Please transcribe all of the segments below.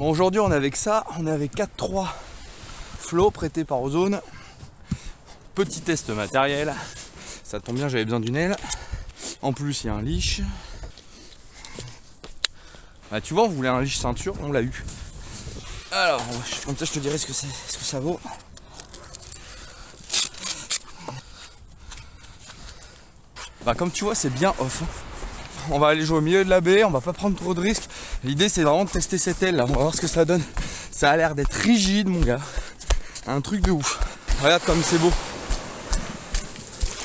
Bon, aujourd'hui on est avec ça, on est avec 4-3 flots prêtés par Ozone. Petit test matériel, ça tombe bien, j'avais besoin d'une aile. En plus il y a un leash. Bah, tu vois, on voulait un leash ceinture, on l'a eu. Alors, comme ça je te dirai ce que ça vaut. Bah comme tu vois c'est bien off. On va aller jouer au milieu de la baie, on va pas prendre trop de risques. L'idée c'est vraiment de tester cette aile là, on va voir ce que ça donne. Ça a l'air d'être rigide mon gars. Un truc de ouf. Regarde comme c'est beau.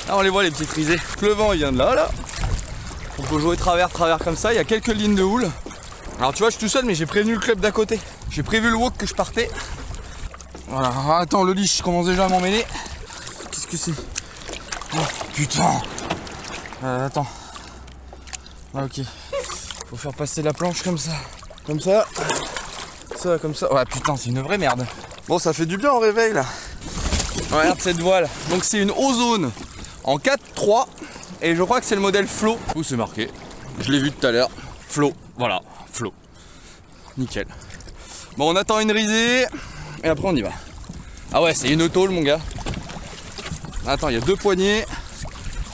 Là on les voit les petites risées. Le vent il vient de là. On peut jouer travers comme ça, il y a quelques lignes de houle. Alors tu vois je suis tout seul mais j'ai prévenu le club d'à côté. J'ai prévu le walk que je partais. Voilà, attends le leash, je commence déjà à m'en mêler. Qu'est-ce que c'est? Oh putain. Attends. Ah, ok. Faut faire passer la planche comme ça. Comme ça. Ça, comme ça. Ouais, putain, c'est une vraie merde. Bon, ça fait du bien au réveil là. Regarde cette voile. Donc, c'est une Ozone en 4-3. Et je crois que c'est le modèle Flow. Où c'est marqué? Je l'ai vu tout à l'heure. Flow. Voilà. Flow. Nickel. Bon, on attend une risée. Et après, on y va. Ah ouais, c'est une tôle, mon gars. Attends, il y a 2 poignées.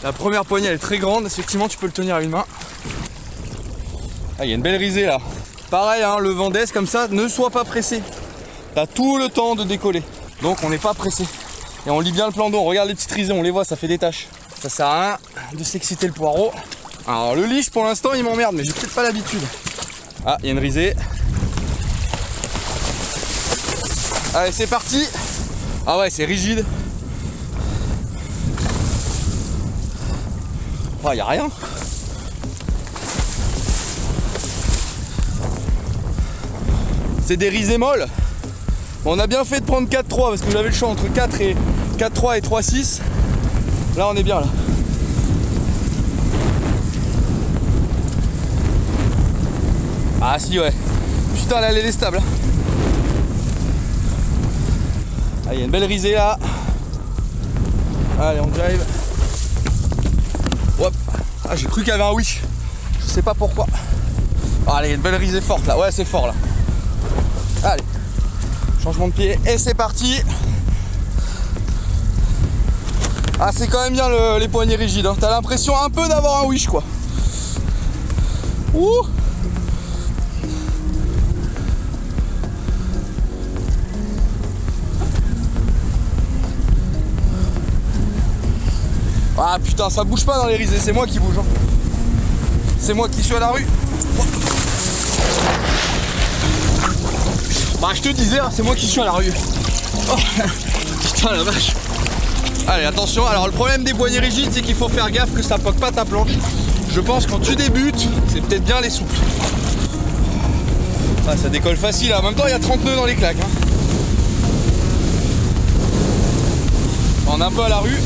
La première poignée elle est très grande, effectivement tu peux le tenir à une main. Ah il y a une belle risée là. Pareil hein, le vent d'est comme ça, ne sois pas pressé. T'as tout le temps de décoller. Donc on n'est pas pressé. Et on lit bien le plan d'eau, on regarde les petites risées, on les voit, ça fait des taches. Ça sert à rien de s'exciter le poireau. Alors le leash pour l'instant il m'emmerde, mais j'ai peut-être pas l'habitude. Ah il y a une risée. Allez c'est parti. Ah ouais c'est rigide. Ah, y a rien. C'est des risées molles. On a bien fait de prendre 4-3 parce que j'avais le choix entre 4-3 et 3-6. Là on est bien là. Ah si ouais. Putain là elle est stable. Ah il y a une belle risée là. Allez on drive. Hop. Ah j'ai cru qu'il y avait un wish. Je sais pas pourquoi. Ah, allez, il y a une belle risée forte là. Ouais c'est fort là. Allez. Changement de pied. Et c'est parti. Ah c'est quand même bien les poignets rigides hein. T'as l'impression un peu d'avoir un wish quoi. Ouh. Ah putain ça bouge pas dans les risées, c'est moi qui bouge hein. C'est moi qui suis à la rue. Bah je te disais hein, c'est moi qui suis à la rue. Oh, putain la vache. Allez attention, alors le problème des poignées rigides c'est qu'il faut faire gaffe que ça poque pas ta planche. Je pense quand tu débutes, c'est peut-être bien les souples. Ah ça décolle facile, en même temps il y a 30 nœuds dans les claques hein. On est un peu à la rue.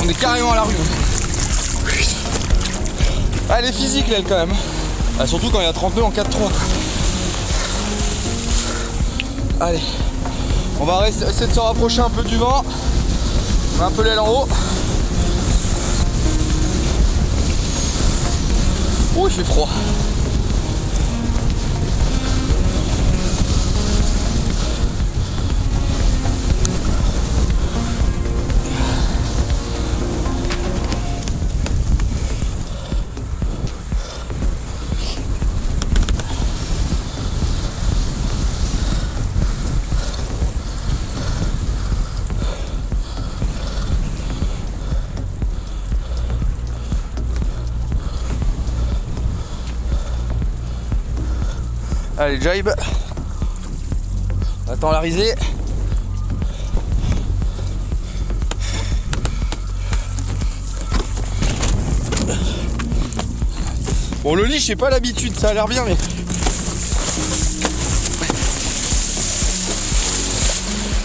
On est carrément à la rue. Ah, elle est physique là quand même. Ah, surtout quand il y a 30 nœuds en 4-3. Allez. On va essayer de se rapprocher un peu du vent. On a un peu l'aile en haut. Ouh il fait froid. Allez jibe. Attends la risée. Bon le leash j'ai pas l'habitude, ça a l'air bien mais.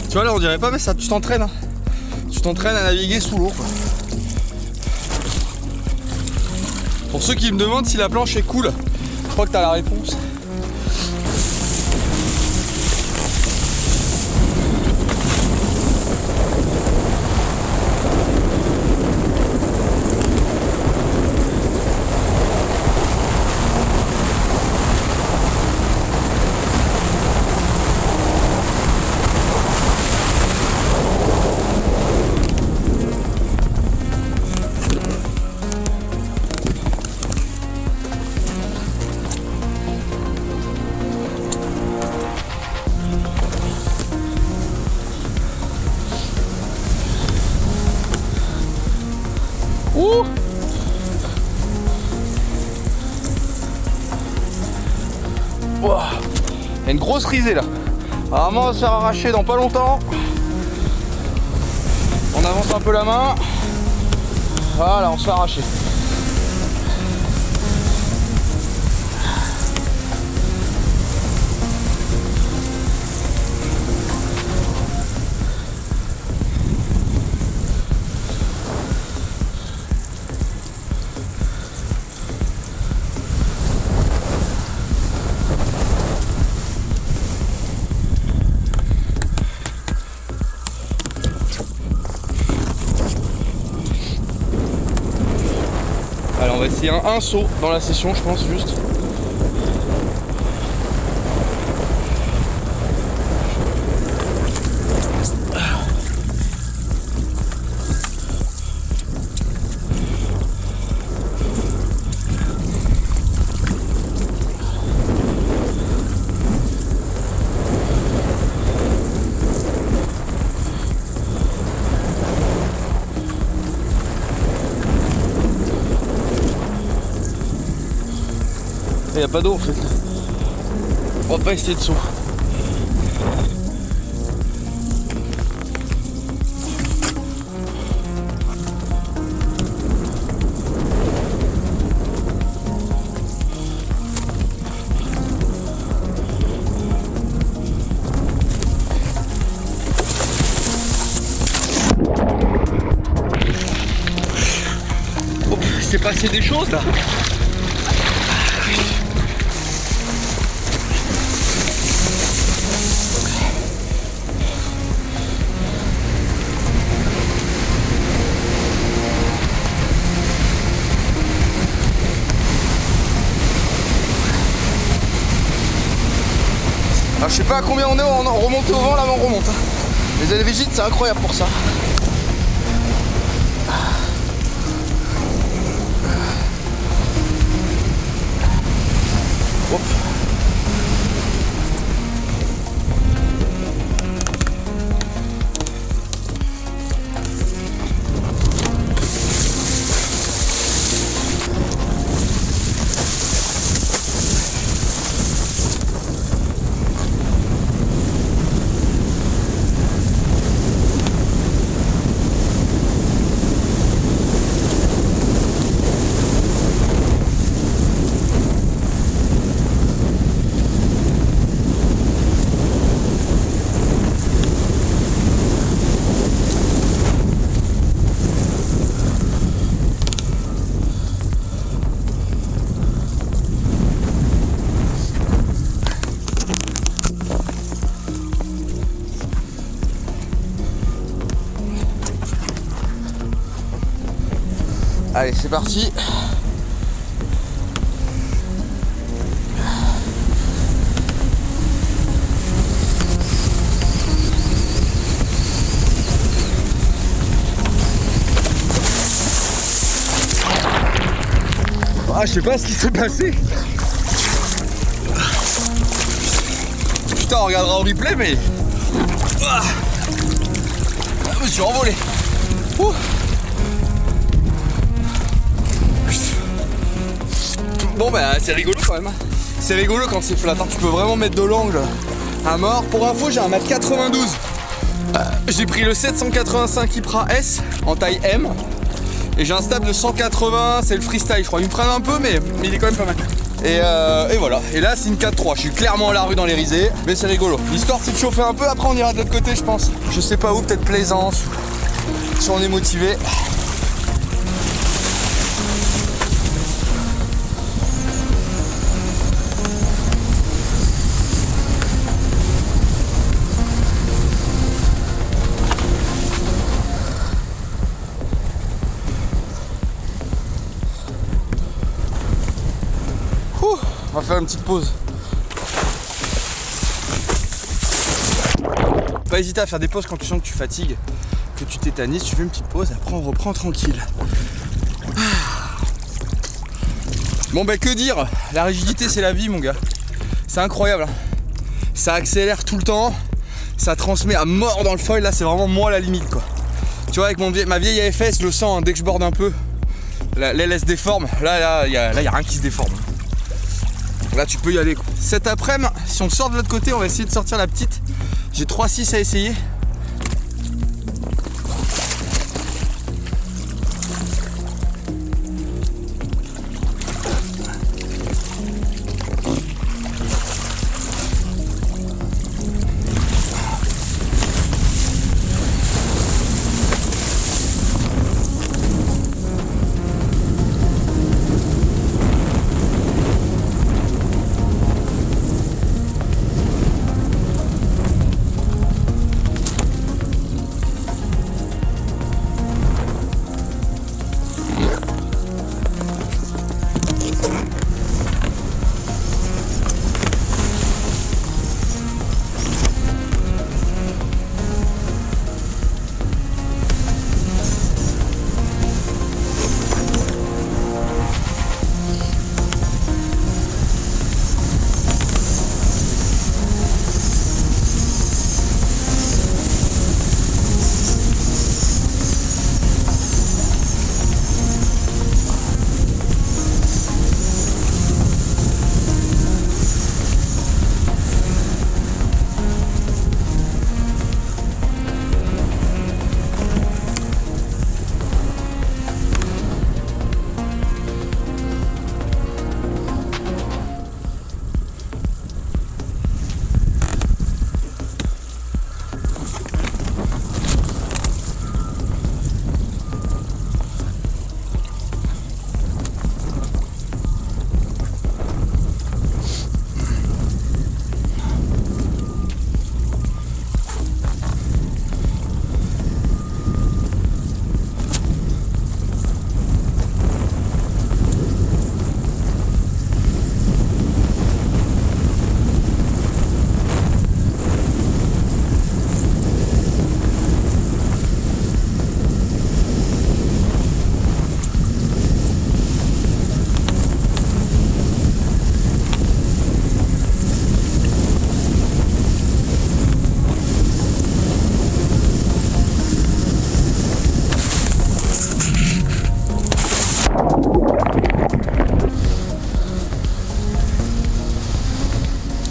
Tu vois là on dirait pas mais ça tu t'entraînes hein. Tu t'entraînes à naviguer sous l'eau quoi. Pour ceux qui me demandent si la planche est cool, je crois que t'as la réponse. Ouh. Wow. Il y a une grosse risée là. Apparemment on va se faire arracher dans pas longtemps. On avance un peu la main. Voilà, on se fait arracher. Allez, on va essayer un saut dans la session, je pense, juste. Il n'y a pas d'eau en fait. On va pas essayer de saut. Oh, il s'est passé des choses là. Ah, je sais pas à combien on est, on remonte au vent, là on remonte. Les Helvégites c'est incroyable pour ça. Hop. Allez, c'est parti. Ah, je sais pas ce qui s'est passé. Putain, on regardera en replay, mais... Ah, je me suis envolé. Ouh. Bon bah c'est rigolo quand même. C'est rigolo quand c'est flat, hein. Tu peux vraiment mettre de l'angle à mort. Pour info, j'ai 1m92. J'ai pris le 785 Ypra S en taille M. Et j'ai un stable de 180, c'est le freestyle je crois. Il me freine un peu mais il est quand même pas mal. Et voilà. Et là c'est une 4-3. Je suis clairement à la rue dans les risées. Mais c'est rigolo. L'histoire c'est de chauffer un peu, après on ira de l'autre côté je pense. Je sais pas où, peut-être Plaisance. Si on est motivé. On va faire une petite pause. Pas hésiter à faire des pauses quand tu sens que tu fatigues, que tu tétanises, tu fais une petite pause, après on reprend tranquille. Bon bah que dire, la rigidité c'est la vie mon gars. C'est incroyable, hein. Ça accélère tout le temps, ça transmet à mort dans le foil, là c'est vraiment moi la limite quoi. Tu vois avec ma vieille AFS, je le sens hein, dès que je borde un peu, l'aile elle se déforme. Là, y a rien qui se déforme. Là, tu peux y aller, quoi. Cet après-midi, si on sort de l'autre côté, on va essayer de sortir la petite. J'ai 3-6 à essayer.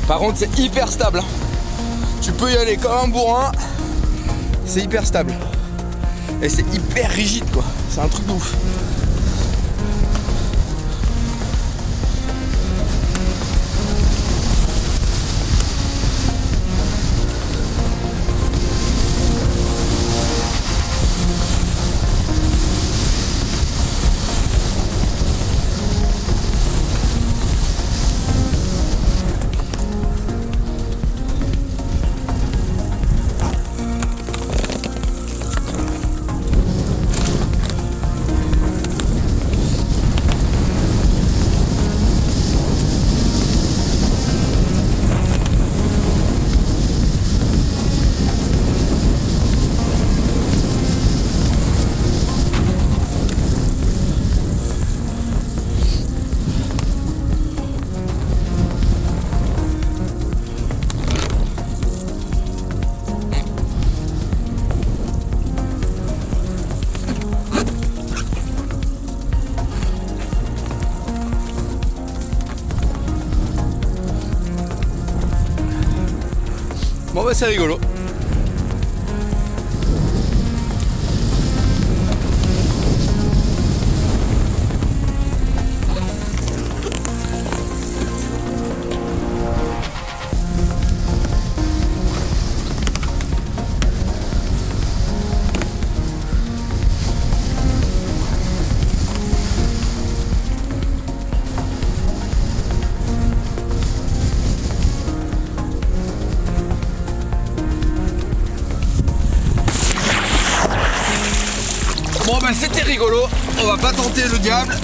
Par contre, c'est hyper stable. Tu peux y aller comme un bourrin. C'est hyper stable. Et c'est hyper rigide, quoi. C'est un truc de ouf. Bon bah c'est rigolo. Bon bah c'était rigolo, on va pas tenter le diable.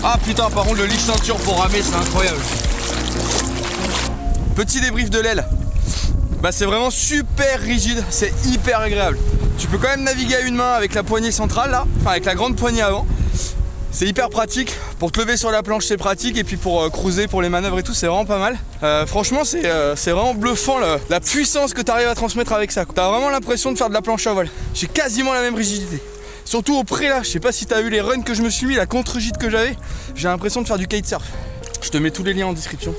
Ah putain, par contre le lit ceinture pour ramer c'est incroyable. Petit débrief de l'aile. Bah c'est vraiment super rigide, c'est hyper agréable. Tu peux quand même naviguer à une main avec la poignée centrale là, enfin avec la grande poignée avant. C'est hyper pratique, pour te lever sur la planche c'est pratique, et puis pour cruiser, pour les manœuvres et tout, c'est vraiment pas mal. Franchement c'est vraiment bluffant la puissance que tu arrives à transmettre avec ça. T'as vraiment l'impression de faire de la planche à voile. J'ai quasiment la même rigidité. Surtout au pré là, je sais pas si t'as vu les runs que je me suis mis, la contre-gîte que j'avais. J'ai l'impression de faire du kitesurf. Je te mets tous les liens en description.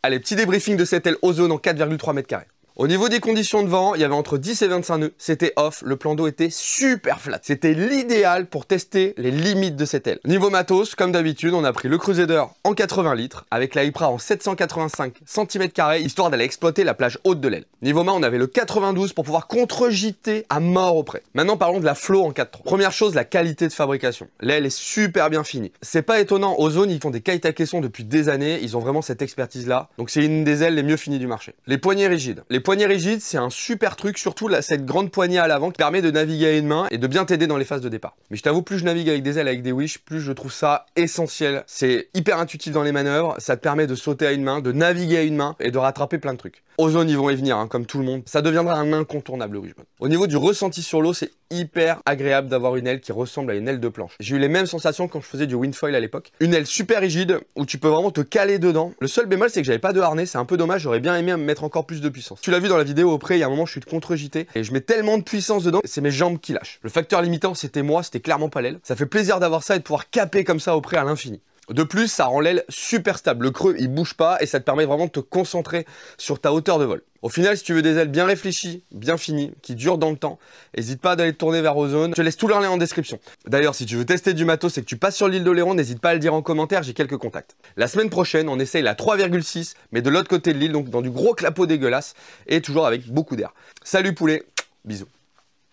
Allez, petit débriefing de cette aile Ozone en 4,3 m². Au niveau des conditions de vent, il y avait entre 10 et 25 nœuds, c'était off, le plan d'eau était super flat. C'était l'idéal pour tester les limites de cette aile. Niveau matos, comme d'habitude, on a pris le Crusader en 80 litres, avec la Ypra en 785 cm², histoire d'aller exploiter la plage haute de l'aile. Niveau main, on avait le 92 pour pouvoir contre-gîter à mort au près. Maintenant, parlons de la flow en 4.3. Première chose, la qualité de fabrication. L'aile est super bien finie. C'est pas étonnant, Ozone, ils font des kites à caisson depuis des années, ils ont vraiment cette expertise-là, donc c'est une des ailes les mieux finies du marché. Les poignées rigides. Les poignées rigides, c'est un super truc, surtout là, cette grande poignée à l'avant qui permet de naviguer à une main et de bien t'aider dans les phases de départ. Mais je t'avoue, plus je navigue avec des ailes, avec des wish, plus je trouve ça essentiel. C'est hyper intuitif dans les manœuvres, ça te permet de sauter à une main, de naviguer à une main et de rattraper plein de trucs. Ozone, ils vont y venir, hein, comme tout le monde. Ça deviendra un incontournable, le wishbone. Au niveau du ressenti sur l'eau, c'est hyper agréable d'avoir une aile qui ressemble à une aile de planche. J'ai eu les mêmes sensations quand je faisais du windfoil à l'époque. Une aile super rigide où tu peux vraiment te caler dedans. Le seul bémol, c'est que j'avais pas de harnais, c'est un peu dommage, j'aurais bien aimé mettre encore plus de puissance. Tu l'as vu dans la vidéo au près, il y a un moment, je suis contre-gîté et je mets tellement de puissance dedans, c'est mes jambes qui lâchent. Le facteur limitant, c'était moi, c'était clairement pas l'aile. Ça fait plaisir d'avoir ça et de pouvoir caper comme ça au près à l'infini. De plus, ça rend l'aile super stable. Le creux, il bouge pas et ça te permet vraiment de te concentrer sur ta hauteur de vol. Au final, si tu veux des ailes bien réfléchies, bien finies, qui durent dans le temps, n'hésite pas d'aller te tourner vers Ozone. Je te laisse tous leurs liens en description. D'ailleurs, si tu veux tester du matos et que tu passes sur l'île d'Oléron, n'hésite pas à le dire en commentaire, j'ai quelques contacts. La semaine prochaine, on essaye la 3,6, mais de l'autre côté de l'île, donc dans du gros clapot dégueulasse, et toujours avec beaucoup d'air. Salut poulet, bisous.